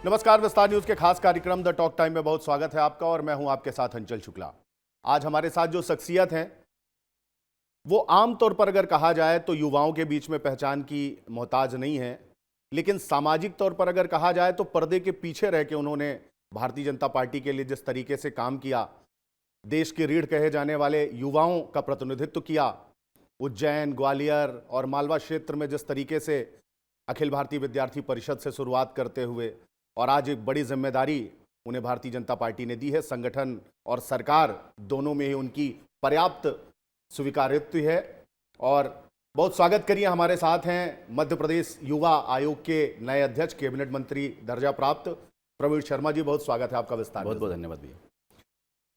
नमस्कार, विस्तार न्यूज के खास कार्यक्रम द टॉक टाइम में बहुत स्वागत है आपका और मैं हूं आपके साथ अंचल शुक्ला। आज हमारे साथ जो शख्सियत हैं वो आमतौर पर अगर कहा जाए तो युवाओं के बीच में पहचान की मोहताज नहीं है, लेकिन सामाजिक तौर पर अगर कहा जाए तो पर्दे के पीछे रह के उन्होंने भारतीय जनता पार्टी के लिए जिस तरीके से काम किया, देश की रीढ़ कहे जाने वाले युवाओं का प्रतिनिधित्व किया, उज्जैन, ग्वालियर और मालवा क्षेत्र में जिस तरीके से अखिल भारतीय विद्यार्थी परिषद से शुरुआत करते हुए और आज एक बड़ी जिम्मेदारी उन्हें भारतीय जनता पार्टी ने दी है। संगठन और सरकार दोनों में ही उनकी पर्याप्त स्वीकार्यता है और बहुत स्वागत करिए। हमारे साथ हैं मध्य प्रदेश युवा आयोग के नए अध्यक्ष, कैबिनेट मंत्री दर्जा प्राप्त प्रवीण शर्मा जी। बहुत स्वागत है आपका विस्तार। बहुत बहुत धन्यवाद भैया।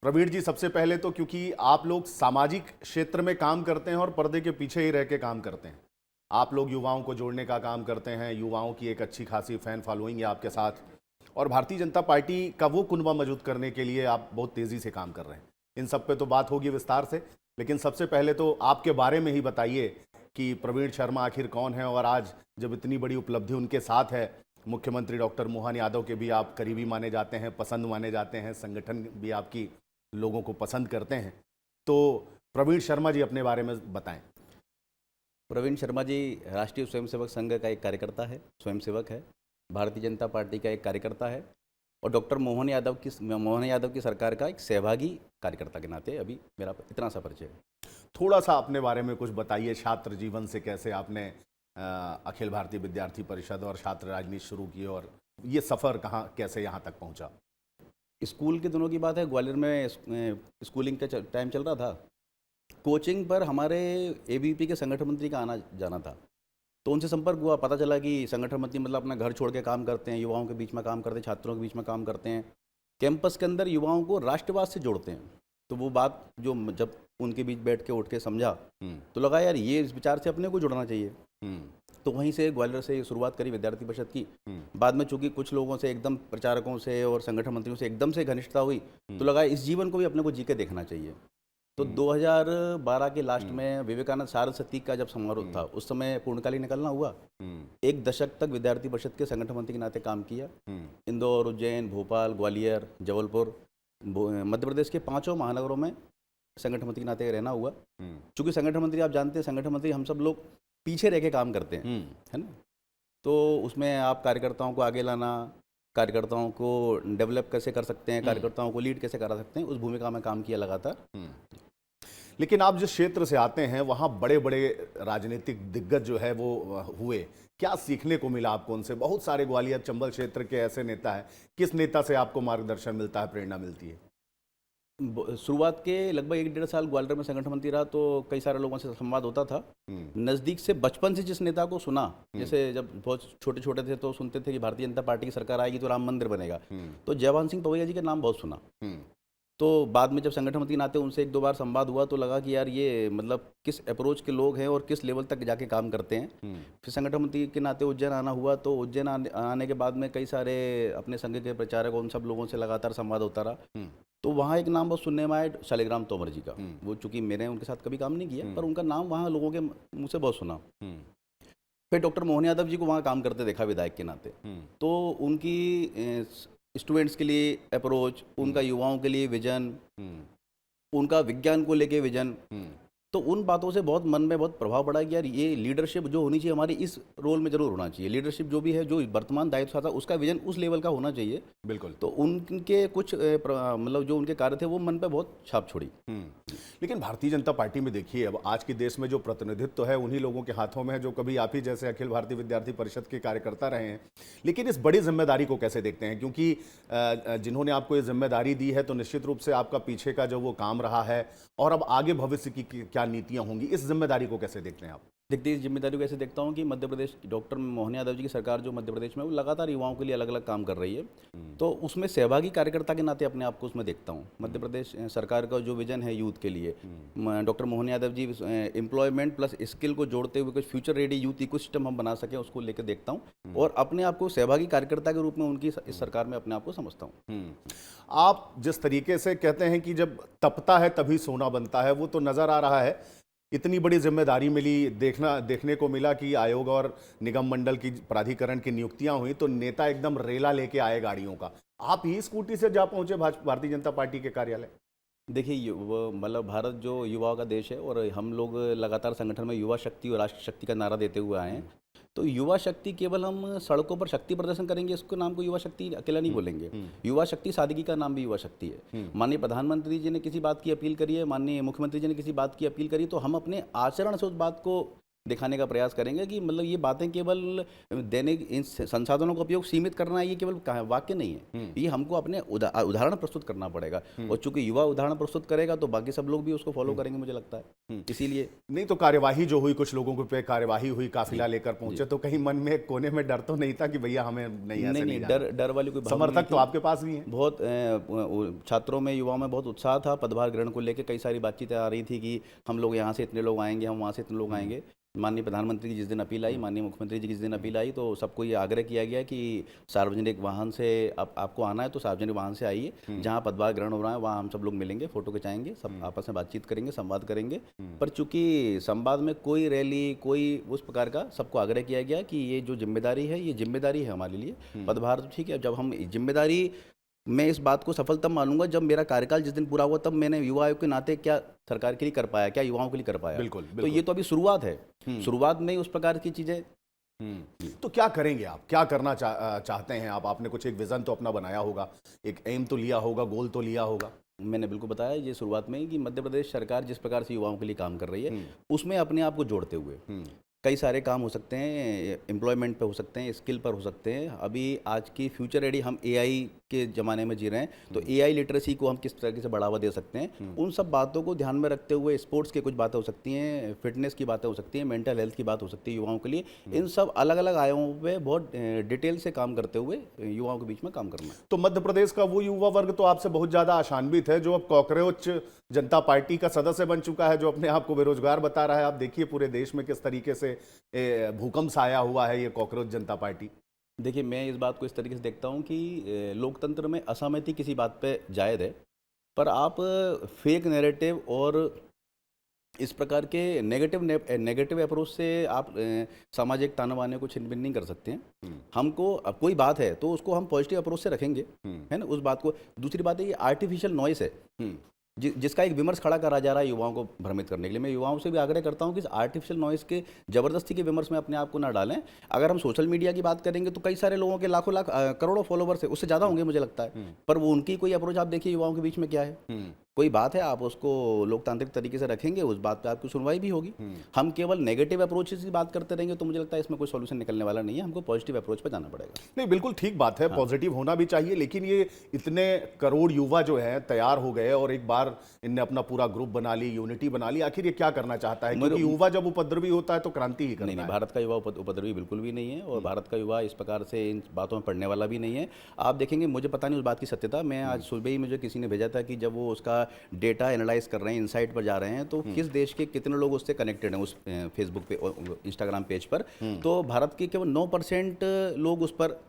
प्रवीण जी, सबसे पहले तो क्योंकि आप लोग सामाजिक क्षेत्र में काम करते हैं और पर्दे के पीछे ही रह के काम करते हैं, आप लोग युवाओं को जोड़ने का काम करते हैं, युवाओं की एक अच्छी खासी फैन फॉलोइंग है आपके साथ और भारतीय जनता पार्टी का वो कुनबा मजबूत करने के लिए आप बहुत तेज़ी से काम कर रहे हैं। इन सब पे तो बात होगी विस्तार से, लेकिन सबसे पहले तो आपके बारे में ही बताइए कि प्रवीण शर्मा आखिर कौन है और आज जब इतनी बड़ी उपलब्धि उनके साथ है, मुख्यमंत्री डॉक्टर मोहन यादव के भी आप करीबी माने जाते हैं, पसंद माने जाते हैं, संगठन भी आपकी लोगों को पसंद करते हैं, तो प्रवीण शर्मा जी अपने बारे में बताएं। प्रवीण शर्मा जी राष्ट्रीय स्वयंसेवक संघ का एक कार्यकर्ता है, स्वयंसेवक है, भारतीय जनता पार्टी का एक कार्यकर्ता है और डॉक्टर मोहन यादव की सरकार का एक सहभागी कार्यकर्ता के नाते अभी मेरा इतना सा परिचय है। थोड़ा सा अपने बारे में कुछ बताइए, छात्र जीवन से कैसे आपने अखिल भारतीय विद्यार्थी परिषद और छात्र राजनीति शुरू की और ये सफ़र कहाँ कैसे यहाँ तक पहुँचा? स्कूल के दिनों की बात है, ग्वालियर में स्कूलिंग का टाइम चल रहा था। कोचिंग पर हमारे एबीवीपी के संगठन मंत्री का आना जाना था, तो उनसे संपर्क हुआ। पता चला कि संगठन मंत्री मतलब अपना घर छोड़ के काम करते हैं, युवाओं के बीच में काम करते हैं, छात्रों के बीच में काम करते हैं, कैंपस के अंदर युवाओं को राष्ट्रवाद से जोड़ते हैं। तो वो बात जो जब उनके बीच बैठ के उठ के समझा तो लगा यार ये इस विचार से अपने को जुड़ना चाहिए। तो वहीं से ग्वालियर से शुरुआत करी विद्यार्थी परिषद की। बाद में चूंकि कुछ लोगों से एकदम प्रचारकों से और संगठन मंत्रियों से एकदम से घनिष्ठता हुई तो लगा इस जीवन को भी अपने को जी के देखना चाहिए। तो 2012 के लास्ट में विवेकानंद शारद शतीक का जब समारोह था, उस समय पूर्णकाली निकलना हुआ। एक दशक तक विद्यार्थी परिषद के संगठन मंत्री के नाते काम किया। इंदौर, उज्जैन, भोपाल, ग्वालियर, जबलपुर, मध्य प्रदेश के 5 महानगरों में संगठन मंत्री के नाते रहना हुआ। चूंकि संगठन मंत्री आप जानते हैं, संगठन मंत्री हम सब लोग पीछे रह के काम करते हैं, है ना। तो उसमें आप कार्यकर्ताओं को आगे लाना, कार्यकर्ताओं को डेवलप कैसे कर सकते हैं, कार्यकर्ताओं को लीड कैसे करा सकते हैं, उस भूमिका में काम किया लगातार। लेकिन आप जिस क्षेत्र से आते हैं वहाँ बड़े बड़े राजनीतिक दिग्गज जो है वो हुए, क्या सीखने को मिला आपको उनसे? बहुत सारे ग्वालियर चंबल क्षेत्र के ऐसे नेता हैं, किस नेता से आपको मार्गदर्शन मिलता है, प्रेरणा मिलती है? शुरुआत के लगभग 1-1.5 साल ग्वालियर में संगठन मंत्री रहा तो कई सारे लोगों से संवाद होता था। नज़दीक से बचपन से जिस नेता को सुना, जैसे जब बहुत छोटे छोटे थे तो सुनते थे कि भारतीय जनता पार्टी की सरकार आएगी तो राम मंदिर बनेगा, तो जयभान सिंह पवैया जी का नाम बहुत सुना। तो बाद में जब संगठन मंत्री नाते उनसे 1-2 बार संवाद हुआ तो लगा कि यार ये मतलब किस अप्रोच के लोग हैं और किस लेवल तक जाके काम करते हैं। फिर संगठन मंत्री के नाते उज्जैन आना हुआ, तो उज्जैन आने के बाद में कई सारे अपने संघ के प्रचारक उन सब लोगों से लगातार संवाद होता रहा। तो वहाँ एक नाम बहुत सुनने में आया शालिग्राम तोमर जी का। वो चूंकि मैंने उनके साथ कभी काम नहीं किया, पर उनका नाम वहाँ लोगों के मुँह से बहुत सुना। फिर डॉक्टर मोहन यादव जी को वहाँ काम करते देखा विधायक के नाते, तो उनकी स्टूडेंट्स के लिए अप्रोच, उनका युवाओं के लिए विजन, उनका विज्ञान को लेके विजन, तो उन बातों से बहुत मन में बहुत प्रभाव पड़ा कि यार ये लीडरशिप जो होनी चाहिए हमारी इस रोल में जरूर होना चाहिए। लीडरशिप जो भी है, जो वर्तमान दायित्व था उसका विजन उस लेवल का होना चाहिए। बिल्कुल। तो उनके कुछ मतलब जो उनके कार्य थे वो मन पे बहुत छाप छोड़ी। लेकिन भारतीय जनता पार्टी में देखिए, अब आज के देश में जो प्रतिनिधित्व है उन्हीं लोगों के हाथों में है जो कभी आप ही जैसे अखिल भारतीय विद्यार्थी परिषद के कार्यकर्ता रहे हैं। लेकिन इस बड़ी जिम्मेदारी को कैसे देखते हैं? क्योंकि जिन्होंने आपको ये जिम्मेदारी दी है तो निश्चित रूप से आपका पीछे का जो वो काम रहा है और अब आगे भविष्य की क्या नीतियां होंगी, इस जिम्मेदारी को कैसे देखते हैं आप? देखिए, इस जिम्मेदारी को ऐसे देखता हूँ कि मध्य प्रदेश डॉक्टर मोहन यादव जी की सरकार जो मध्य प्रदेश में वो लगातार युवाओं के लिए अलग अलग काम कर रही है, तो उसमें सहभागी कार्यकर्ता के नाते अपने आप को उसमें देखता हूँ। मध्य प्रदेश सरकार का जो विजन है यूथ के लिए, doctor Mohan Yadav ji employment plus skill को जोड़ते हुए कुछ फ्यूचर रेडी यूथ इकोसिस्टम हम बना सकें, उसको लेकर देखता हूँ और अपने आप को सहभागी कार्यकर्ता के रूप में उनकी इस सरकार में अपने आप को समझता हूँ। आप जिस तरीके से कहते हैं कि जब तपता है तभी सोना बनता है, वो तो नजर आ रहा है इतनी बड़ी जिम्मेदारी मिली, देखने को मिला कि आयोग और निगम मंडल की प्राधिकरण की नियुक्तियां हुई तो नेता एकदम रेला लेके आए गाड़ियों का। आप ही स्कूटी से जा पहुंचे भारतीय जनता पार्टी के कार्यालय? देखिए वो मतलब भारत जो युवाओं का देश है और हम लोग लगातार संगठन में युवा शक्ति और राष्ट्र शक्ति का नारा देते हुए आए हैं। तो युवा शक्ति केवल हम सड़कों पर शक्ति प्रदर्शन करेंगे इसको नाम को युवा शक्ति अकेला नहीं बोलेंगे। युवा शक्ति सादगी का नाम भी युवा शक्ति है। माननीय प्रधानमंत्री जी ने किसी बात की अपील करी है, माननीय मुख्यमंत्री जी ने किसी बात की अपील करी, तो हम अपने आचरण से उस बात को दिखाने का प्रयास करेंगे कि मतलब ये बातें केवल देने इन संसाधनों का उपयोग सीमित करना है, ये केवल वाक्य नहीं है, ये हमको अपने उदाहरण प्रस्तुत करना पड़ेगा। और चूंकि युवा उदाहरण प्रस्तुत करेगा तो बाकी सब लोग भी उसको फॉलो करेंगे मुझे लगता है। इसीलिए नहीं तो कार्यवाही जो हुई, कुछ लोगों पे कार्यवाही हुई, काफिला लेकर पहुंचे, तो कहीं मन में एक कोने में डर तो नहीं था कि भैया हमें नहीं, ऐसे नहीं डर वाली कोई भावना समर्थक तो आपके पास भी है? बहुत छात्रों में युवाओं में बहुत उत्साह था। पदभार ग्रहण को लेकर कई सारी बातचीतें आ रही थी कि हम लोग यहाँ से इतने लोग आएंगे, हम वहाँ से इतने लोग आएंगे। माननीय प्रधानमंत्री की जिस दिन अपील आई, माननीय मुख्यमंत्री जी की जिस दिन अपील आई, तो सबको ये आग्रह किया गया कि सार्वजनिक वाहन से आपको आना है तो सार्वजनिक वाहन से आइए, जहाँ पदभार ग्रहण हो रहा है वहाँ हम सब लोग मिलेंगे, फोटो खिंचाएंगे, सब आपस में बातचीत करेंगे, संवाद करेंगे। पर चूंकि संवाद में कोई रैली कोई उस प्रकार का, सबको आग्रह किया गया कि ये जो जिम्मेदारी है ये जिम्मेदारी है हमारे लिए। पदभार तो ठीक है, जब हम जिम्मेदारी, मैं इस बात को सफल तब मानूंगा जब मेरा कार्यकाल जिस दिन पूरा हुआ तब मैंने युवा आयोग के नाते क्या सरकार के लिए कर पाया, क्या युवाओं के लिए कर पाया। बिल्कुल। तो ये तो अभी शुरुआत है, शुरुआत में ही उस प्रकार की चीजें। तो क्या करेंगे आप, क्या करना चाहते हैं आप? आपने कुछ एक विजन तो अपना बनाया होगा, एक एम तो लिया होगा, गोल तो लिया होगा। मैंने बिल्कुल बताया ये शुरुआत में ही कि मध्य प्रदेश सरकार जिस प्रकार से युवाओं के लिए काम कर रही है उसमें अपने आप को जोड़ते हुए कई सारे काम हो सकते हैं, एम्प्लॉयमेंट पे हो सकते हैं, स्किल पर हो सकते हैं। अभी आज की फ्यूचर रेडी, हम एआई के ज़माने में जी रहे हैं, तो एआई लिटरेसी को हम किस तरीके से बढ़ावा दे सकते हैं, उन सब बातों को ध्यान में रखते हुए स्पोर्ट्स की कुछ बातें हो सकती हैं, फिटनेस की बातें हो सकती हैं, मेंटल हेल्थ की बात हो सकती है युवाओं के लिए। इन सब अलग अलग आयामों पे बहुत डिटेल से काम करते हुए युवाओं के बीच में काम करना है। तो मध्य प्रदेश का वो युवा वर्ग तो आपसे बहुत ज़्यादा आशान्वित है जो अब कॉकरोच जनता पार्टी का सदस्य बन चुका है, जो अपने आप को बेरोजगार बता रहा है। आप देखिए पूरे देश में किस तरीके से भूकंप सा आया हुआ है ये कॉकरोच जनता पार्टी। देखिए मैं इस बात को इस तरीके से देखता हूँ कि लोकतंत्र में असहमति किसी बात पे जायज़ है, पर आप फेक नैरेटिव और इस प्रकार के नेगेटिव अप्रोच से आप सामाजिक ताना बाने को छिन भिन नहीं कर सकते हैं। हमको अब कोई बात है तो उसको हम पॉजिटिव अप्रोच से रखेंगे, है ना, उस बात को। दूसरी बात है ये आर्टिफिशियल नॉइस है जिसका एक विमर्श खड़ा करा जा रहा है युवाओं को भ्रमित करने के लिए। मैं युवाओं से भी आग्रह करता हूं कि इस आर्टिफिशियल नॉइस के जबरदस्ती के विमर्श में अपने आप को ना डालें। अगर हम सोशल मीडिया की बात करेंगे तो कई सारे लोगों के लाखों लाख करोड़ों फॉलोवर्स है, उससे ज़्यादा होंगे मुझे लगता है, पर वो उनकी कोई अप्रोच आप देखिए युवाओं के बीच में क्या है। कोई बात है आप उसको लोकतांत्रिक तरीके से रखेंगे, उस बात पे आपकी सुनवाई भी होगी। हम केवल नेगेटिव अप्रोच की बात करते रहेंगे तो मुझे लगता है इसमें कोई सॉल्यूशन निकलने वाला नहीं है। हमको पॉजिटिव अप्रोच पे जाना पड़ेगा। नहीं बिल्कुल ठीक बात है, पॉजिटिव होना भी चाहिए, लेकिन ये इतने करोड़ युवा जो है तैयार हो गए और एक बार इनने अपना पूरा ग्रुप बना ली, यूनिटी बना ली, आखिर ये क्या करना चाहता है? क्योंकि युवा जब उपद्रवी होता है तो क्रांति ही करता है। नहीं, भारत का युवा उपद्रवी बिल्कुल भी नहीं है और भारत का युवा इस प्रकार से इन बातों में पढ़ने वाला भी नहीं है। आप देखेंगे, मुझे पता नहीं उस बात की सत्यता, मैं आज सुबह ही मुझे किसी ने भेजा था कि जब वो उसका डेटा एनालाइज कर रहे हैं, इनसाइट पर जा रहे हैं, तो किस देश के कितने लोग उससे कनेक्टेड हैं उस फेसबुक पे, इंस्टाग्राम पेज पर, तो भारत के केवल 9% लोग उस पर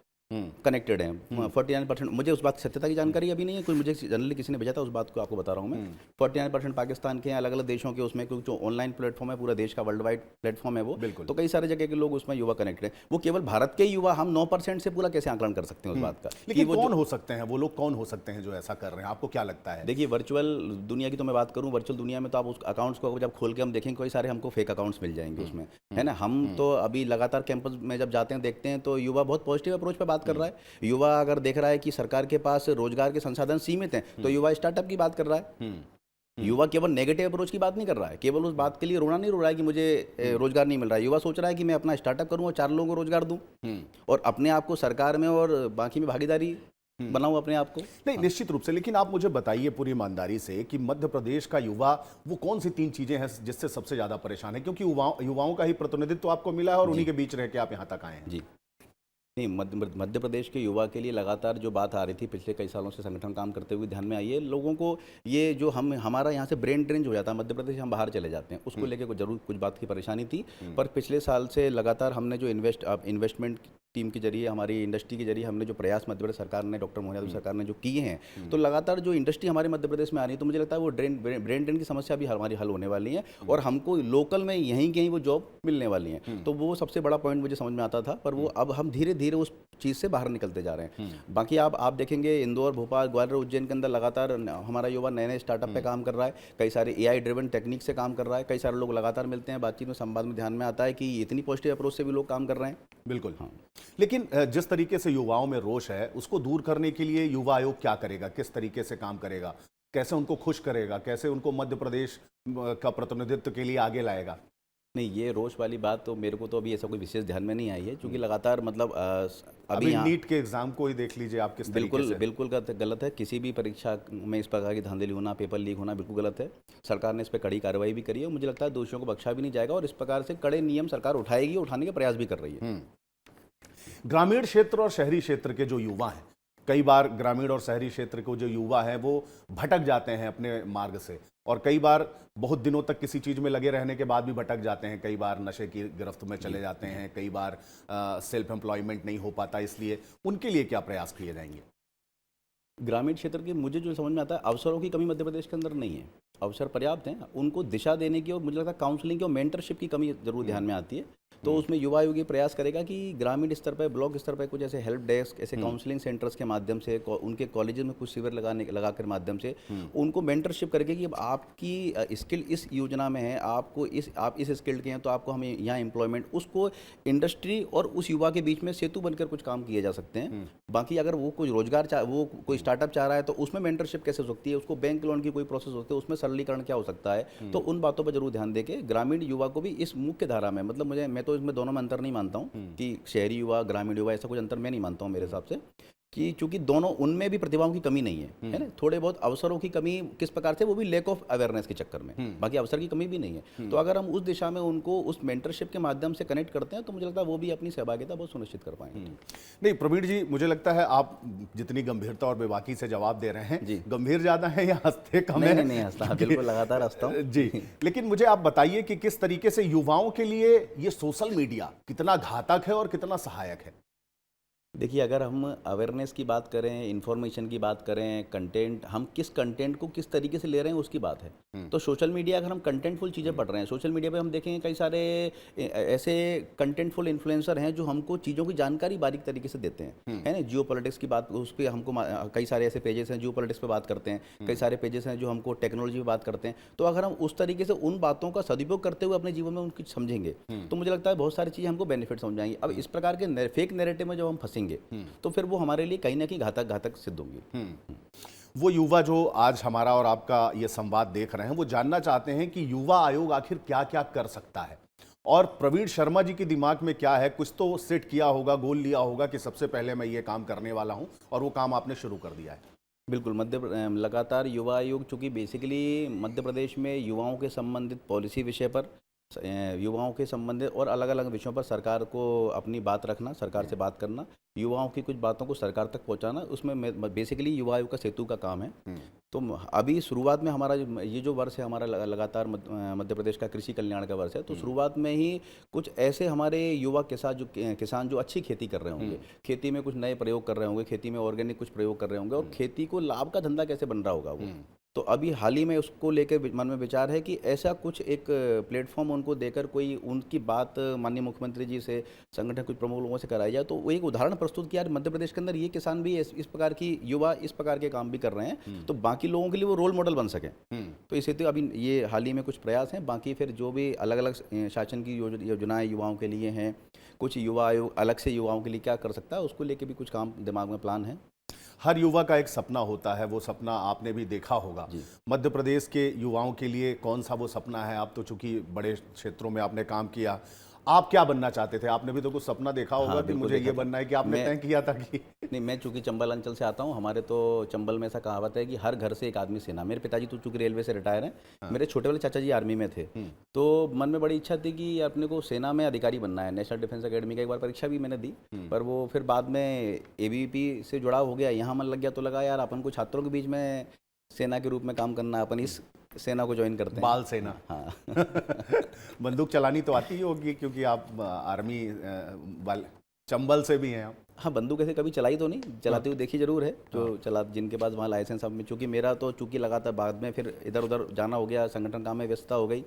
कनेक्टेड हैं। 49%, मुझे उस बात की सत्यता की जानकारी अभी नहीं है, कोई मुझे जनरली किसी ने भेजा था, उस बात को आपको बता रहा हूँ मैं। 49% पाकिस्तान के हैं, अलग अलग देशों के उसमें, क्योंकि जो ऑनलाइन प्लेटफॉर्म है पूरा देश का वर्ल्ड वाइड प्लेटफॉर्म है वो, तो कई सारे जगह के लोग उसमें युवा कनेक्टेड हैं। वो केवल भारत के युवा, हम 9% से पूरा कैसे आकलन कर सकते हैं उस बात का? लेकिन वो कौन हो सकते हैं, वो लोग कौन हो सकते हैं जो ऐसा कर रहे हैं, आपको क्या लगता है? देखिए वर्चुअल दुनिया की तो मैं बात करूं, वर्चुअल दुनिया में तो आप उस अकाउंट्स को जब खोल के हम देखेंगे कई सारे हमको फेक अकाउंट्स मिल जाएंगे उसमें, है ना। हम तो अभी लगातार कैंपस में जब जाते हैं देखते हैं तो युवा बहुत पॉजिटिव अप्रोच पे बात कर रहा है। युवा अगर देख रहा है कि सरकार के पास रोजगार के संसाधन सीमित हैं तो युवा स्टार्टअप की बात कर रहा है। युवा केवल नेगेटिव अप्रोच की बात नहीं कर रहा है, केवल उस बात के लिए रोना नहीं रो रहा है कि मुझे रोजगार नहीं मिल रहा है। युवा सोच रहा है कि मैं अपना स्टार्टअप करूं और 4 लोगों को रोजगार दूं और अपने आप को सरकार में और बाकी में भागीदारी बनाऊं अपने आप को। नहीं, निश्चित रूप से, लेकिन आप मुझे बताइए पूरी ईमानदारी से कि मध्य प्रदेश का युवा वो कौन सी 3 चीजें हैं जिससे सबसे ज्यादा परेशान है? क्योंकि युवाओं का ही प्रतिनिधित्व आपको मिला है और उन्हीं के बीच रह के आप यहाँ तक आए हैं। जी नहीं, मध्य प्रदेश के युवा के लिए लगातार जो बात आ रही थी पिछले कई सालों से संगठन काम करते हुए ध्यान में आई है लोगों को, ये जो हमारा यहाँ से ब्रेन ड्रेन हो जाता है मध्य प्रदेश, हम बाहर चले जाते हैं, उसको लेके जरूर कुछ बात की परेशानी थी। पर पिछले साल से लगातार हमने जो इन्वेस्टमेंट टीम के जरिए, हमारी इंडस्ट्री के जरिए हमने जो प्रयास मध्य प्रदेश सरकार ने, डॉक्टर मोहन यादव सरकार ने जो किए हैं, तो लगातार जो इंडस्ट्री हमारे मध्य प्रदेश में आ रही है, तो मुझे लगता है वो ब्रेन ड्रेन की समस्या भी हमारी हल होने वाली है और हमको लोकल में यहीं कहीं वो जॉब मिलने वाली है। तो वो सबसे बड़ा पॉइंट मुझे समझ में आता था, पर वो अब हम धीरे धीरे उस चीज़ से बाहर निकलते जा रहे हैं। बाकी आप देखेंगे इंदौर, भोपाल, ग्वालियर, उज्जैन के अंदर लगातार हमारा युवा नए नए स्टार्टअप पे काम कर रहा है, कई सारे AI ड्रिवन टेक्निक से काम कर रहा है, कई सारे लोग लगातार मिलते हैं, बातचीत में, संवाद में ध्यान में आता है कि इतनी पॉजिटिव अप्रोच से भी लोग काम कर रहे हैं। बिल्कुल। हाँ, लेकिन जिस तरीके से युवाओं में रोष है, उसको दूर करने के लिए युवा आयोग क्या करेगा, किस तरीके से काम करेगा, कैसे उनको खुश करेगा, कैसे उनको मध्य प्रदेश का प्रतिनिधित्व के लिए आगे लाएगा? नहीं, ये रोष वाली बात तो मेरे को तो अभी ऐसा कोई विशेष ध्यान में नहीं आई है, क्योंकि लगातार मतलब अभी नीट के एग्जाम को ही देख लीजिए आप, किस तरीके से। बिल्कुल गलत है। किसी भी परीक्षा में इस प्रकार की धांधली होना, पेपर लीक होना बिल्कुल गलत है। सरकार ने इस पर कड़ी कार्रवाई भी करी है और मुझे लगता है दोषियों को बख्शा भी नहीं जाएगा और इस प्रकार से कड़े नियम सरकार उठाएगी, उठाने के प्रयास भी कर रही है। ग्रामीण क्षेत्र और शहरी क्षेत्र के जो युवा हैं, कई बार ग्रामीण और शहरी क्षेत्र के जो युवा हैं वो भटक जाते हैं अपने मार्ग से, और कई बार बहुत दिनों तक किसी चीज़ में लगे रहने के बाद भी भटक जाते हैं, कई बार नशे की गिरफ्त में चले जाते हैं, कई बार सेल्फ एम्प्लॉयमेंट नहीं हो पाता, इसलिए उनके लिए क्या प्रयास किए जाएंगे? ग्रामीण क्षेत्र के मुझे जो समझ में आता है, अवसरों की कमी मध्य प्रदेश के अंदर नहीं है, अवसर पर्याप्त हैं, उनको दिशा देने की और मुझे लगता है काउंसलिंग की और मेंटरशिप की कमी जरूर ध्यान में आती है। तो उसमें युवा आयोग ये प्रयास करेगा कि ग्रामीण स्तर पर, ब्लॉक स्तर पर कुछ ऐसे हेल्प डेस्क, ऐसे काउंसलिंग सेंटर्स के माध्यम से, उनके कॉलेजेस में कुछ शिविर लगाकर माध्यम से उनको मेंटरशिप करके कि अब आपकी स्किल इस योजना में है, आप इस स्किल के हैं, तो आपको हमें यहाँ एम्प्लॉयमेंट, उसको इंडस्ट्री और उस युवा के बीच में सेतु बनकर कुछ काम किए जा सकते हैं। बाकी अगर वो कोई रोजगार वो कोई स्टार्टअप चाह रहा है तो उसमें मेंटरशिप कैसे हो सकती है, उसको बैंक लोन की कोई प्रोसेस होती है, उसमें सरलीकरण क्या हो सकता है, तो उन बातों पर जरूर ध्यान देके ग्रामीण युवा को भी इस मुख्य धारा में, मतलब मैं तो इसमें दोनों में अंतर नहीं मानता हूँ कि शहरी युवा, ग्रामीण युवा, ऐसा कुछ अंतर मैं नहीं मानता हूँ मेरे हिसाब से, कि चूंकि दोनों, उनमें भी प्रतिभाओं की कमी नहीं है ना, थोड़े बहुत अवसरों की कमी किस प्रकार से, वो भी लैक ऑफ अवेयरनेस के चक्कर में, बाकी अवसर की कमी भी नहीं है। तो अगर हम उस दिशा में उनको उस मेंटरशिप के माध्यम से कनेक्ट करते हैं तो मुझे लगता है वो भी अपनी सहभागिता बहुत सुनिश्चित कर पाएंगे। नहीं प्रवीण जी, मुझे लगता है आप जितनी गंभीरता और बेबाकी से जवाब दे रहे हैं, गंभीर ज्यादा है या हंसते कम है? नहीं हंसता, बिल्कुल लगातार हंसता हूँ जी। लेकिन मुझे आप बताइए कि किस तरीके से युवाओं के लिए ये सोशल मीडिया कितना घातक है और कितना सहायक है? देखिए, अगर हम अवेयरनेस की बात करें, इन्फॉर्मेशन की बात करें, कंटेंट, हम किस कंटेंट को किस तरीके से ले रहे हैं उसकी बात है। तो सोशल मीडिया, अगर हम कंटेंटफुल चीज़ें पढ़ रहे हैं, सोशल मीडिया पे हम देखेंगे कई सारे ऐसे कंटेंटफुल इन्फ्लुएंसर हैं जो हमको चीज़ों की जानकारी बारीक तरीके से देते हैं, है ना। जियो पॉलिटिक्स की बात, उस पर हमको कई सारे ऐसे पेजेस हैं जियो पॉलिटिक्स पे बात करते हैं, कई सारे पेजेस हैं जो हमको टेक्नोलॉजी पे बात करते हैं। तो अगर हम उस तरीके से उन बातों का सदुपयोग करते हुए अपने जीवन में उनकी समझेंगे तो मुझे लगता है बहुत सारी चीज़ें हमको बेनिफिट समझाएंगी। अब इस प्रकार के फेक नैरेटिव में जब हम फंसेंगे तो फिर वो हमारे लिए कहीं ना कहीं घातक सिद्ध होंगी। वो युवा जो आज हमारा और आपका ये संवाद देख रहे हैं, वो जानना चाहते हैं कि युवा आयोग आखिर क्या क्या कर सकता है, और प्रवीण शर्मा जी के दिमाग में क्या है। कुछ तो सेट किया होगा, गोल लिया होगा कि सबसे पहले मैं ये काम करने वाला हूं, और वो काम आपने शुरू कर दिया है। बिल्कुल, लगातार युवा आयोग, चूँकि बेसिकली मध्य प्रदेश में युवाओं के संबंधित पॉलिसी विषय पर, युवाओं के संबंधित और अलग अलग विषयों पर सरकार को अपनी बात रखना, सरकार से बात करना, युवाओं की कुछ बातों को सरकार तक पहुंचाना, उसमें बेसिकली युवा आयोग का सेतु का काम है। तो अभी शुरुआत में हमारा ये जो वर्ष है हमारा लगातार मध्य प्रदेश का कृषि कल्याण का वर्ष है, तो शुरुआत में ही कुछ ऐसे हमारे युवा किसान जो अच्छी खेती कर रहे होंगे, खेती में कुछ नए प्रयोग कर रहे होंगे, खेती में ऑर्गेनिक कुछ प्रयोग कर रहे होंगे और खेती को लाभ का धंधा कैसे बन रहा होगा वो, तो अभी हाल ही में उसको लेकर मन में विचार है कि ऐसा कुछ एक प्लेटफॉर्म उनको देकर कोई उनकी बात माननीय मुख्यमंत्री जी से, संगठन कुछ प्रमुख लोगों से कराई जाए, तो वो एक उदाहरण प्रस्तुत किया मध्य प्रदेश के अंदर ये किसान भी इस प्रकार की, युवा इस प्रकार के काम भी कर रहे हैं, तो बाकी लोगों के लिए वो रोल मॉडल बन सके। तो इसे तो अभी ये हाल ही में कुछ प्रयास हैं, बाकी फिर जो भी अलग अलग शासन की योजनाएं युवाओं के लिए हैं, कुछ युवा आयोग अलग से युवाओं के लिए क्या कर सकता है, उसको लेकर भी कुछ काम दिमाग में प्लान है। हर युवा का एक सपना होता है, वो सपना आपने भी देखा होगा। मध्य प्रदेश के युवाओं के लिए कौन सा वो सपना है? आप तो चूंकि बड़े क्षेत्रों में आपने काम किया, आप क्या बनना चाहते थे? आपने भी तो कुछ सपना देखा होगा कि मुझे ये बनना है, कि आपने तय किया था कि नहीं? मैं चूंकि चंबल अंचल से आता हूँ, हमारे तो चंबल में ऐसा कहावत है कि हर घर से एक आदमी सेना। मेरे पिताजी तो चूंकि रेलवे से रिटायर हैं, मेरे छोटे वाले चाचा जी आर्मी में थे, तो मन में बड़ी इच्छा थी कि अपने को सेना में अधिकारी बनना है। नेशनल डिफेंस अकेडमी का एक बार परीक्षा भी मैंने दी, पर वो फिर बाद में ABVP से जुड़ाव हो गया, यहाँ मन लग गया, तो लगा यार अपन को छात्रों के बीच में सेना के रूप में काम करना, अपन इस सेना को ज्वाइन करते हैं, बाल सेना। हाँ बंदूक चलानी तो आती ही होगी क्योंकि आप आर्मी वाले। चंबल से भी हैं आप? हाँ, बंदूक ऐसे कभी चलाई तो नहीं, चलाते हुए देखी जरूर है, जो चला जिनके पास वहाँ लाइसेंस। अब में चूंकि मेरा तो चूंकि लगातार बाद में फिर इधर उधर जाना हो गया, संगठन काम में व्यस्तता हो गई।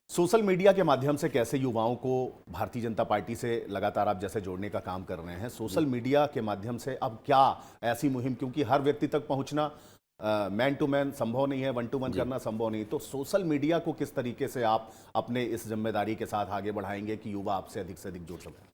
सोशल मीडिया के माध्यम से कैसे युवाओं को भारतीय जनता पार्टी से लगातार आप जैसे जोड़ने का काम कर रहे हैं, सोशल मीडिया के माध्यम से अब क्या ऐसी मुहिम, क्योंकि हर व्यक्ति तक पहुंचना मैन टू मैन संभव नहीं है, वन टू वन करना संभव नहीं, तो सोशल मीडिया को किस तरीके से आप अपने इस जिम्मेदारी के साथ आगे बढ़ाएंगे कि युवा आपसे अधिक से अधिक जुड़ सकें?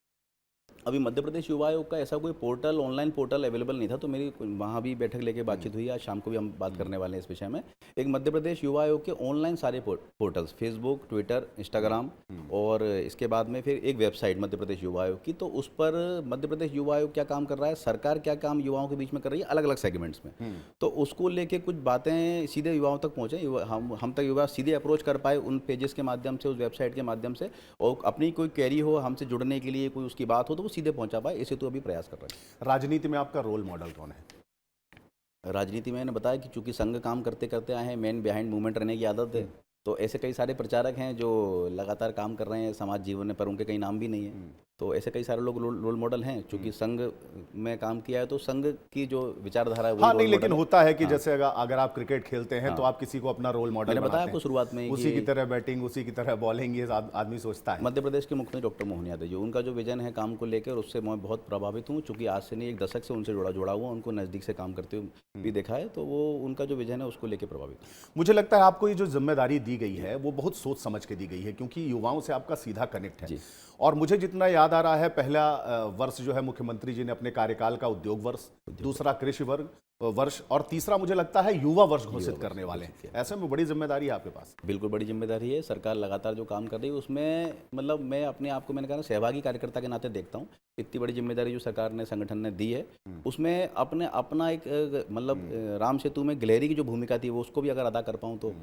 अभी मध्य प्रदेश युवा आयोग का ऐसा कोई पोर्टल, ऑनलाइन पोर्टल अवेलेबल नहीं था, तो मेरी वहाँ भी बैठक लेके बातचीत हुई। आज शाम को भी हम बात करने वाले हैं इस विषय में। एक मध्य प्रदेश युवा आयोग के ऑनलाइन सारे पोर्टल्स, फेसबुक, ट्विटर, इंस्टाग्राम, और इसके बाद में फिर एक वेबसाइट मध्य प्रदेश युवा आयोग की, तो उस पर मध्य प्रदेश युवा आयोग क्या काम कर रहा है, सरकार क्या काम युवाओं के बीच में कर रही है अलग अलग सेगमेंट्स में, तो उसको लेके कुछ बातें सीधे युवाओं तक पहुँचे, हम तक युवा सीधे अप्रोच कर पाए उन पेजेस के माध्यम से, उस वेबसाइट के माध्यम से, और अपनी कोई क्वेरी हो, हमसे जुड़ने के लिए कोई उसकी बात हो, तो वो सीधे पहुंचा पाए, इसे तो अभी प्रयास कर रहे हैं। राजनीति में आपका रोल मॉडल कौन है? राजनीति में मैंने बताया कि चूंकि संघ काम करते करते आए हैं, मैन बिहाइंड मूवमेंट रहने की आदत है, तो ऐसे कई सारे प्रचारक हैं जो लगातार काम कर रहे हैं समाज जीवन में, पर उनके कई नाम भी नहीं है, तो ऐसे कई सारे लोग रोल मॉडल हैं। चूंकि संघ में काम किया है तो संघ की जो विचारधारा है वो हाँ, रोल नहीं, लेकिन मॉडल होता है कि जैसे अगर आप क्रिकेट खेलते हैं तो आप किसी को अपना रोल मॉडल मैंने बताया बनाते आपको हैं, शुरुआत में उसी की तरह बैटिंग, उसी की तरह बॉलिंग, ये आदमी सोचता है। मध्य प्रदेश के मुख्यमंत्री डॉक्टर मोहन यादव जी, उनका जो विजन है काम को लेकर, उससे मैं बहुत प्रभावित हूँ। चूंकि आज से नहीं, एक दशक से उनसे जुड़ा हुआ, उनको नज़दीक से काम करते हुए भी देखा है, तो वो उनका जो विजन है उसको लेकर प्रभावित हूँ। मुझे लगता है आपको ये जो जिम्मेदारी दी गई है वो बहुत सोच समझ के दी गई है, क्योंकि युवाओं से आपका सीधा कनेक्ट है। और मुझे जितना याद आ रहा है, पहला वर्ष जो है मुख्यमंत्री जी ने अपने कार्यकाल का उद्योग वर्ष, दूसरा कृषि वर्ष, और तीसरा मुझे लगता है युवा वर्ष घोषित करने वाले हैं। ऐसे में बड़ी जिम्मेदारी है आपके पास। बिल्कुल बड़ी जिम्मेदारी है। सरकार लगातार जो काम कर रही है उसमें, मतलब मैं अपने आप को, मैंने कहा ना, सहभागी कार्यकर्ता के नाते देखता हूँ। इतनी बड़ी जिम्मेदारी जो सरकार ने, संगठन ने दी है, उसमें अपना एक मतलब राम सेतु में गिलहरी की जो भूमिका थी वो उसको भी अगर अदा कर पाऊँ तो।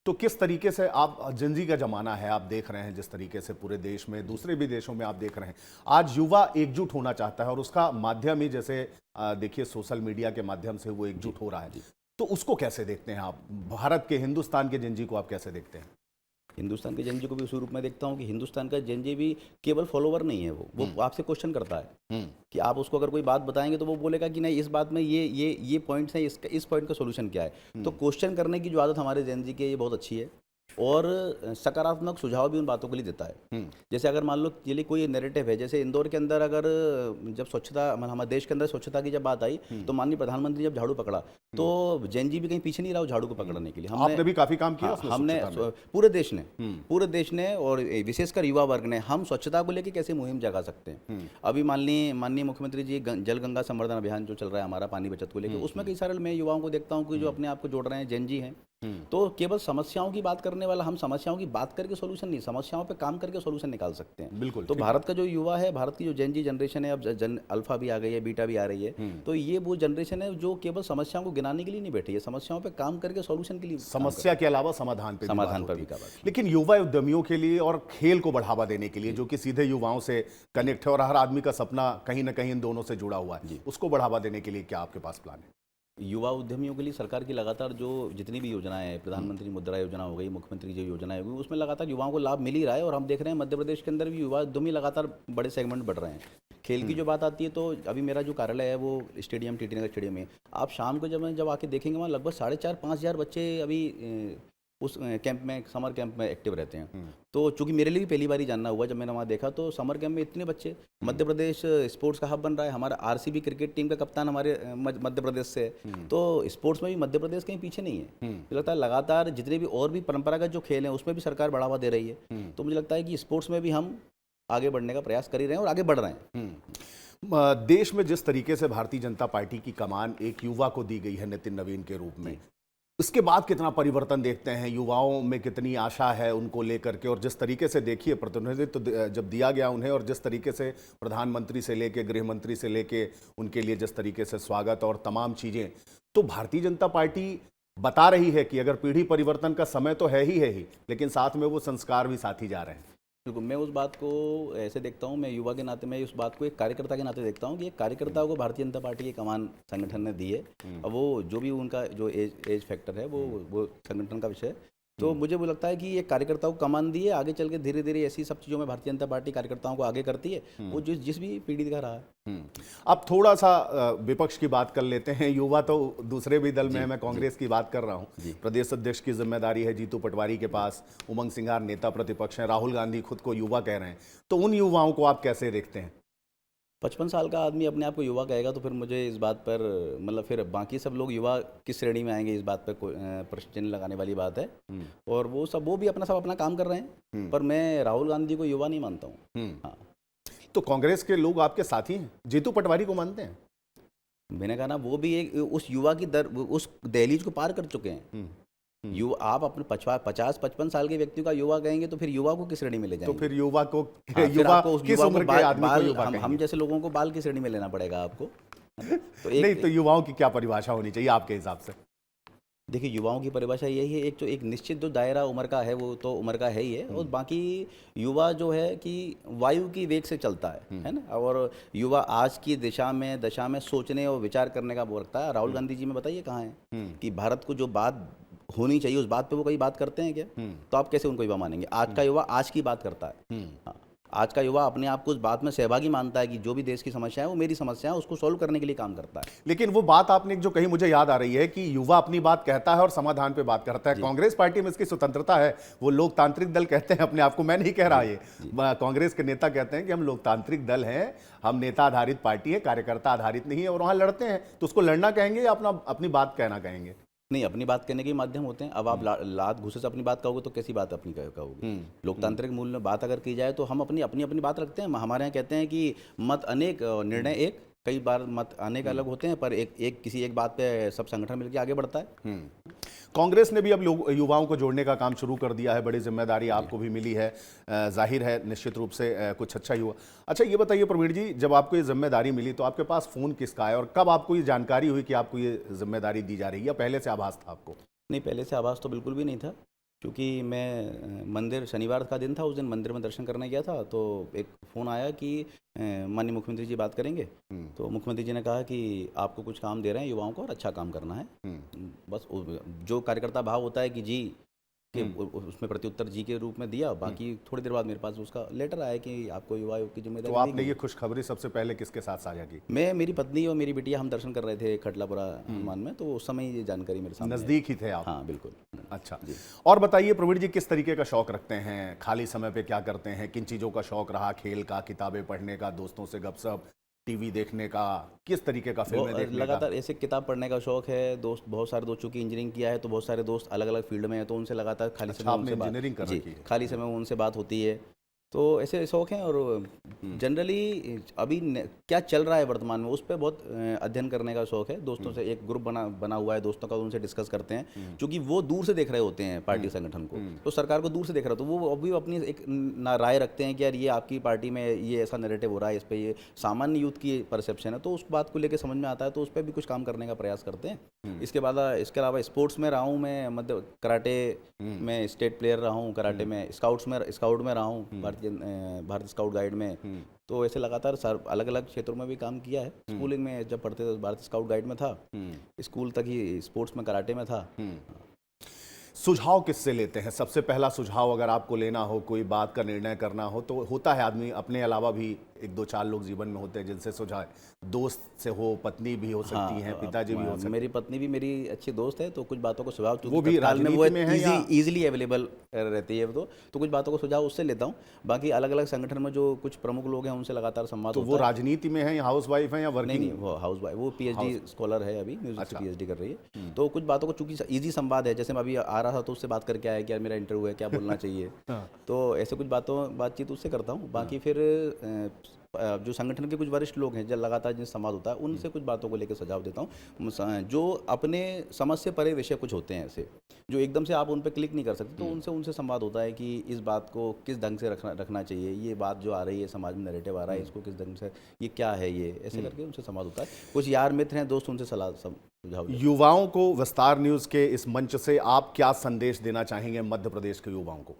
तो किस तरीके से आप, जंजी का जमाना है, आप देख रहे हैं जिस तरीके से पूरे देश में, दूसरे भी देशों में आप देख रहे हैं, आज युवा एकजुट होना चाहता है और उसका माध्यम ही, जैसे देखिए सोशल मीडिया के माध्यम से वो एकजुट हो रहा है, तो उसको कैसे देखते हैं आप? भारत के, हिंदुस्तान के जंजी को आप कैसे देखते हैं? हिंदुस्तान के जंजी को भी उसी रूप में देखता हूँ कि हिंदुस्तान का जंजी भी केवल फॉलोवर नहीं है, वो आपसे क्वेश्चन करता है कि आप उसको अगर कोई बात बताएंगे तो वो बोलेगा कि नहीं, इस बात में ये पॉइंट्स हैं, इस पॉइंट का सोल्यूशन क्या है। तो क्वेश्चन करने की जो आदत हमारे जंजी की, ये बहुत अच्छी है, और सकारात्मक सुझाव भी उन बातों के लिए देता है। जैसे अगर मान लो चलिए कोई नैरेटिव है, जैसे इंदौर के अंदर अगर जब स्वच्छता, हमारे देश के अंदर स्वच्छता की जब बात आई, तो माननीय प्रधानमंत्री जब झाड़ू पकड़ा, तो जैन जी भी कहीं पीछे नहीं रहा झाड़ू को पकड़ने के लिए। आपने भी काफी काम किया उसमें, हमने पूरे देश ने और विशेषकर युवा वर्ग ने, हम स्वच्छता को लेकर कैसे मुहिम जगा सकते हैं। अभी माननीय मुख्यमंत्री जी जल गंगा संवर्धन अभियान जो चल रहा है हमारा, पानी बचत को लेकर, उसमें कई सारे मैं युवाओं को देखता हूँ कि जो अपने आप को जोड़ रहे हैं, जैन जी हैं। तो केवल समस्याओं की बात करने वाला, हम समस्याओं की बात करके सोल्यूशन नहीं, समस्याओं पे काम करके सोल्यूशन निकाल सकते हैं। बिल्कुल। तो भारत का जो युवा है, भारत की जो जेन जी जनरेशन है, अब अल्फा भी आ गई है, बीटा भी आ रही है, तो ये वो जनरेशन है जो केवल समस्याओं को गिनाने के लिए नहीं बैठी है, समस्याओं पे काम करके सोल्यूशन के लिए, समस्या के अलावा समाधान पर भी का बात। लेकिन युवा उद्यमियों के लिए और खेल को बढ़ावा देने के लिए, जो कि सीधे युवाओं से कनेक्ट है और हर आदमी का सपना कहीं ना कहीं इन दोनों से जुड़ा हुआ है, उसको बढ़ावा देने के लिए क्या आपके पास प्लान है? युवा उद्यमियों के लिए सरकार की लगातार जो जितनी भी योजनाएं हैं, प्रधानमंत्री मुद्रा योजना हो गई, मुख्यमंत्री की जो योजनाएं हो गई, उसमें लगातार युवाओं को लाभ मिल ही रहा है। और हम देख रहे हैं मध्य प्रदेश के अंदर भी युवा उद्यमी लगातार बड़े सेगमेंट बढ़ रहे हैं। खेल की जो बात आती है, तो अभी मेरा जो कार्यालय है वो स्टेडियम, टीटी नगर स्टेडियम में, आप शाम को जब आके देखेंगे, वहाँ लगभग 4,500-5,000 बच्चे अभी उस कैंप में, समर कैंप में एक्टिव रहते हैं। तो चूंकि मेरे लिए भी पहली बार ही जानना हुआ जब मैंने वहाँ देखा, तो समर कैंप में इतने बच्चे, मध्य प्रदेश स्पोर्ट्स का हब बन रहा है। हमारा आरसीबी क्रिकेट टीम का कप्तान हमारे मध्य प्रदेश से है, तो स्पोर्ट्स में भी मध्य प्रदेश कहीं पीछे नहीं है। मुझे लगता है लगातार जितने भी और भी परंपरागत जो खेल हैं उसमें भी सरकार बढ़ावा दे रही है। तो मुझे लगता है कि स्पोर्ट्स में भी हम आगे बढ़ने का प्रयास कर ही रहे हैं और आगे बढ़ रहे हैं। देश में जिस तरीके से भारतीय जनता पार्टी की कमान एक युवा को दी गई है, नितिन नवीन के रूप में, उसके बाद कितना परिवर्तन देखते हैं, युवाओं में कितनी आशा है उनको लेकर के? और जिस तरीके से देखिए प्रतिनिधित्व जब दिया गया उन्हें, और जिस तरीके से प्रधानमंत्री से लेके, गृह मंत्री से लेके उनके लिए जिस तरीके से स्वागत और तमाम चीज़ें, तो भारतीय जनता पार्टी बता रही है कि अगर पीढ़ी परिवर्तन का समय तो है ही, लेकिन साथ में वो संस्कार भी साथ ही जा रहे हैं। बिल्कुल, मैं उस बात को ऐसे देखता हूँ, मैं युवा के नाते, मैं उस बात को एक कार्यकर्ता के नाते देखता हूँ कि एक कार्यकर्ता को भारतीय जनता पार्टी की कमान संगठन ने दी है। अब वो जो भी उनका जो एज फैक्टर है वो संगठन का विषय है। तो मुझे वो लगता है कि ये कार्यकर्ताओं को कमान दी है, आगे चल के धीरे धीरे ऐसी सब चीज़ों में भारतीय जनता पार्टी कार्यकर्ताओं को आगे करती है, वो जिस भी पीढ़ी का रहा है। अब थोड़ा सा विपक्ष की बात कर लेते हैं। युवा तो दूसरे भी दल में है, मैं कांग्रेस की बात कर रहा हूं। प्रदेश अध्यक्ष की जिम्मेदारी है जीतू पटवारी के पास, उमंग सिंघार नेता प्रतिपक्ष हैं, राहुल गांधी खुद को युवा कह रहे हैं, तो उन युवाओं को आप कैसे देखते हैं? 55 साल का आदमी अपने आप को युवा कहेगा तो फिर मुझे इस बात पर मतलब फिर बाकी सब लोग युवा किस श्रेणी में आएंगे, इस बात पर प्रश्न चिन्ह लगाने वाली बात है। और वो भी सब अपना काम कर रहे हैं, पर मैं राहुल गांधी को युवा नहीं मानता हूँ। हाँ, तो कांग्रेस के लोग आपके साथी हैं, जीतू पटवारी को मानते हैं? मैंने कहा ना, वो भी एक उस युवा की उस दहलीज को पार कर चुके हैं। युवा, आप अपने 50-55 साल के व्यक्ति का युवा कहेंगे तो फिर युवा को किस श्रेणी में ले जाएंगे? तो फिर युवा को युवा किस उम्र के आदमी को युवा हम जैसे लोगों को बाल की श्रेणी में लेना पड़ेगा आपको। तो नहीं, तो युवाओं की क्या परिभाषा होनी चाहिए आपके हिसाब से? देखिए, युवाओं की परिभाषा यही है, एक निश्चित जो दायरा उम्र का है वो तो उम्र का है ही है, और बाकी युवा जो है कि वायु की वेग से चलता है ना। और युवा आज की दशा में सोचने और विचार करने का वो रखता है। राहुल गांधी जी में बताइए कहाँ है कि भारत को जो बात होनी चाहिए उस बात पे वो कई बात करते हैं क्या? तो आप कैसे उनको युवा मानेंगे? आज का युवा आज की बात करता है। हाँ, आज का युवा अपने आप को उस बात में सहभागी मानता है कि जो भी देश की समस्या है वो मेरी समस्या है, उसको सॉल्व करने के लिए काम करता है। लेकिन वो बात आपने जो कही मुझे याद आ रही है कि युवा अपनी बात कहता है और समाधान पे बात करता है। कांग्रेस पार्टी में इसकी स्वतंत्रता है, वो लोकतांत्रिक दल कहते हैं अपने आप को। मैं नहीं कह रहा, ये कांग्रेस के नेता कहते हैं कि हम लोकतांत्रिक दल हैं, हम नेता आधारित पार्टी है, कार्यकर्ता आधारित नहीं है, और वहां लड़ते हैं। तो उसको लड़ना कहेंगे या अपनी बात कहना कहेंगे? नहीं, अपनी बात कहने के माध्यम होते हैं। अब आप लात घुसे से अपनी बात कहोगे तो कैसी बात अपनी कहोगे? लोकतांत्रिक मूल्य में बात अगर की जाए तो हम अपनी बात रखते हैं। हमारे यहाँ कहते हैं कि मत अनेक निर्णय एक, कई बार मत अनेक अलग होते हैं, पर किसी एक बात पे सब संगठन मिलकर आगे बढ़ता है। कांग्रेस ने भी अब युवाओं को जोड़ने का काम शुरू कर दिया है, बड़ी जिम्मेदारी आपको भी मिली है, जाहिर है निश्चित रूप से कुछ अच्छा ही हुआ। अच्छा, ये बताइए प्रवीण जी, जब आपको ये जिम्मेदारी मिली तो आपके पास फ़ोन किसका है और कब आपको ये जानकारी हुई कि आपको ये जिम्मेदारी दी जा रही है, या पहले से आभास था आपको? नहीं, पहले से आभास तो बिल्कुल भी नहीं था, क्योंकि मैं मंदिर, शनिवार का दिन था, उस दिन मंदिर में दर्शन करने गया था, तो एक फ़ोन आया कि माननीय मुख्यमंत्री जी बात करेंगे। तो मुख्यमंत्री जी ने कहा कि आपको कुछ काम दे रहे हैं युवाओं को और अच्छा काम करना है। बस जो कार्यकर्ता भाव होता है कि जी कि उसमें प्रत्युत्तर जी के रूप में दिया। बाकी थोड़ी देर बाद मेरे पास उसका लेटर आया कि आपको युवा आयोग की जिम्मेदारी। तो आपने ये खुशखबरी सबसे पहले किसके साथ साझा की? मैं, मेरी पत्नी और मेरी बिटिया, हम दर्शन कर रहे थे खटलापुरा हनुमान में, तो उस समय ये जानकारी मेरे सामने। नज़दीक ही थे आप? हाँ, बिल्कुल। अच्छा, और बताइए प्रवीण जी, किस तरीके का शौक रखते हैं, खाली समय पे क्या करते हैं, किन चीज़ों का शौक रहा? खेल का, किताबें पढ़ने का, दोस्तों से गपशप, टीवी देखने का, किस तरीके का, फिल्में देखने का? लगातार ऐसे किताब पढ़ने का शौक है। दोस्त, बहुत सारे दोस्त, चूंकि इंजीनियरिंग किया है तो बहुत सारे दोस्त अलग अलग फील्ड में हैं, तो उनसे लगातार खाली समय खाली समय में उनसे बात होती है। तो ऐसे शौक हैं, और जनरली अभी क्या चल रहा है वर्तमान में उस पर बहुत अध्ययन करने का शौक है। दोस्तों से एक ग्रुप बना हुआ है दोस्तों का, उनसे डिस्कस करते हैं, क्योंकि वो दूर से देख रहे होते हैं पार्टी संगठन को, तो सरकार को दूर से देख रहे, तो वो अभी अपनी एक राय रखते हैं कि यार ये आपकी पार्टी में ये ऐसा नैरेटिव हो रहा है, इस पर ये सामान्य यूथ की परसेप्शन है, तो उस बात को लेकर समझ में आता है, तो उस पर भी कुछ काम करने का प्रयास करते हैं। इसके अलावा स्पोर्ट्स में रहा हूँ मैं, मध्य कराटे में स्टेट प्लेयर रहा हूँ, कराटे में स्काउट में रहा हूँ, भारतीय स्काउट गाइड में। तो ऐसे लगातार अलग अलग क्षेत्रों में भी काम किया है। स्कूलिंग में जब पढ़ते थे भारतीय स्काउट गाइड में था, स्कूल तक ही स्पोर्ट्स में कराटे में था। सुझाव किससे लेते हैं? सबसे पहला सुझाव अगर आपको लेना हो, कोई बात का निर्णय करना हो, तो होता है आदमी अपने अलावा भी एक दो चार लोग जीवन में होते हैं जिनसे सुझाव, दोस्त से हो, पत्नी भी हो सकती हैं, पिताजी भी हो सकते हैं। मेरी पत्नी भी मेरी अच्छी दोस्त है, तो कुछ बातों को सुझाव, वो भी राजनीति में है, इजीली अवेलेबल रहती है, तो कुछ बातों को सुझाव उससे लेता हूँ। बाकी अलग अलग संगठन में जो कुछ प्रमुख लोग हैं उनसे लगातार संवाद। तो वो राजनीति में है या हाउस वाइफ है या वर्किंग? नहीं, वो हाउस वाइफ, वो पीएचडी स्कॉलर है, अभी म्यूजिक से पीएचडी कर रही है। तो कुछ बातों को चूंकि ईजी संवाद है, जैसे मैं अभी आ रहा था तो उससे बात करके आया कि यार मेरा इंटरव्यू है, क्या बोलना चाहिए। तो ऐसे कुछ बातचीत उससे करता हूँ। बाकी फिर जो संगठन के कुछ वरिष्ठ लोग हैं, जब लगातार जिनसे संवाद होता है, उनसे कुछ बातों को लेकर सुझाव देता हूँ। जो अपने समझ से परे विषय कुछ होते हैं ऐसे, जो एकदम से आप उन पर क्लिक नहीं कर सकते, तो उनसे संवाद होता है कि इस बात को किस ढंग से रखना चाहिए, ये बात जो आ रही है समाज में नैरेटिव आ रहा है, इसको किस ढंग से, ये क्या है, ये ऐसे करके उनसे संवाद होता है। कुछ यार मित्र हैं, दोस्त, उनसे सलाह सुझाव। युवाओं को विस्तार न्यूज़ के इस मंच से आप क्या संदेश देना चाहेंगे मध्य प्रदेश के युवाओं को?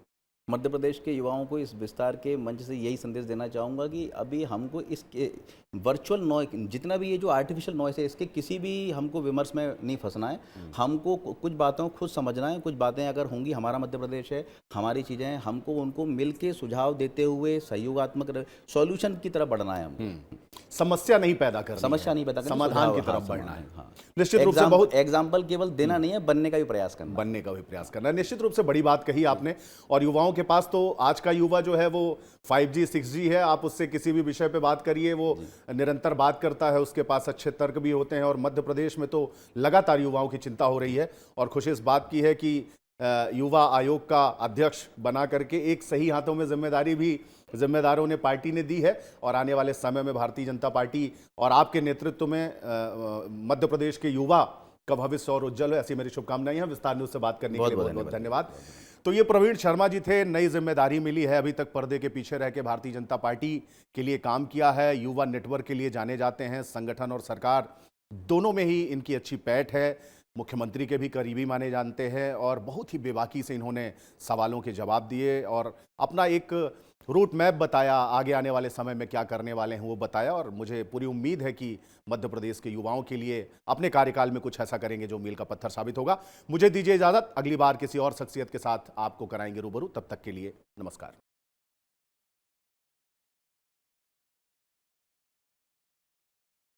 मध्य प्रदेश के युवाओं को इस विस्तार के मंच से यही संदेश देना चाहूँगा कि अभी हमको इसके वर्चुअल नॉइस, जितना भी ये जो आर्टिफिशियल नॉइस है, इसके किसी भी हमको विमर्श में नहीं फंसना है। हमको कुछ बातों को खुद समझना है। कुछ बातें अगर होंगी, हमारा मध्य प्रदेश है, हमारी चीज़ें हैं, हमको उनको मिल के सुझाव देते हुए सहयोगात्मक सॉल्यूशन की तरफ बढ़ना है। हमको समस्या नहीं पैदा करनी समस्या है, नहीं पैदा करनी, समाधान की सुझाव, तरफ हाँ, बढ़ना है। हाँ। निश्चित रूप से बहुत एग्जाम्पल केवल देना नहीं है, बनने का भी प्रयास करना। बनने का भी प्रयास करना है। निश्चित रूप से बड़ी बात कही आपने। और युवाओं के पास तो आज का युवा जो है वो 5G 6G है, आप उससे किसी भी विषय पे बात करिए, वो निरंतर बात करता है, उसके पास अच्छे तर्क भी होते हैं। और मध्य प्रदेश में तो लगातार युवाओं की चिंता हो रही है। और खुशी इस बात की है कि युवा आयोग का अध्यक्ष बना करके एक सही हाथों में जिम्मेदारी भी जिम्मेदारों ने, पार्टी ने दी है। और आने वाले समय में भारतीय जनता पार्टी और आपके नेतृत्व में मध्य प्रदेश के युवा का भविष्य और उज्जवल है, ऐसी मेरी शुभकामनाएं हैं। विस्तार न्यूज से बात करने के लिए बहुत बहुत धन्यवाद। तो ये प्रवीण शर्मा जी थे। नई जिम्मेदारी मिली है, अभी तक पर्दे के पीछे रह के भारतीय जनता पार्टी के लिए काम किया है, युवा नेटवर्क के लिए जाने जाते हैं। संगठन और सरकार दोनों में ही इनकी अच्छी पैठ है, मुख्यमंत्री के भी करीबी माने जानते हैं। और बहुत ही बेबाकी से इन्होंने सवालों के जवाब दिए और अपना एक रूट मैप बताया, आगे आने वाले समय में क्या करने वाले हैं वो बताया। और मुझे पूरी उम्मीद है कि मध्य प्रदेश के युवाओं के लिए अपने कार्यकाल में कुछ ऐसा करेंगे जो मील का पत्थर साबित होगा। मुझे दीजिए इजाजत, अगली बार किसी और शख्सियत के साथ आपको कराएंगे रूबरू। तब तक के लिए नमस्कार।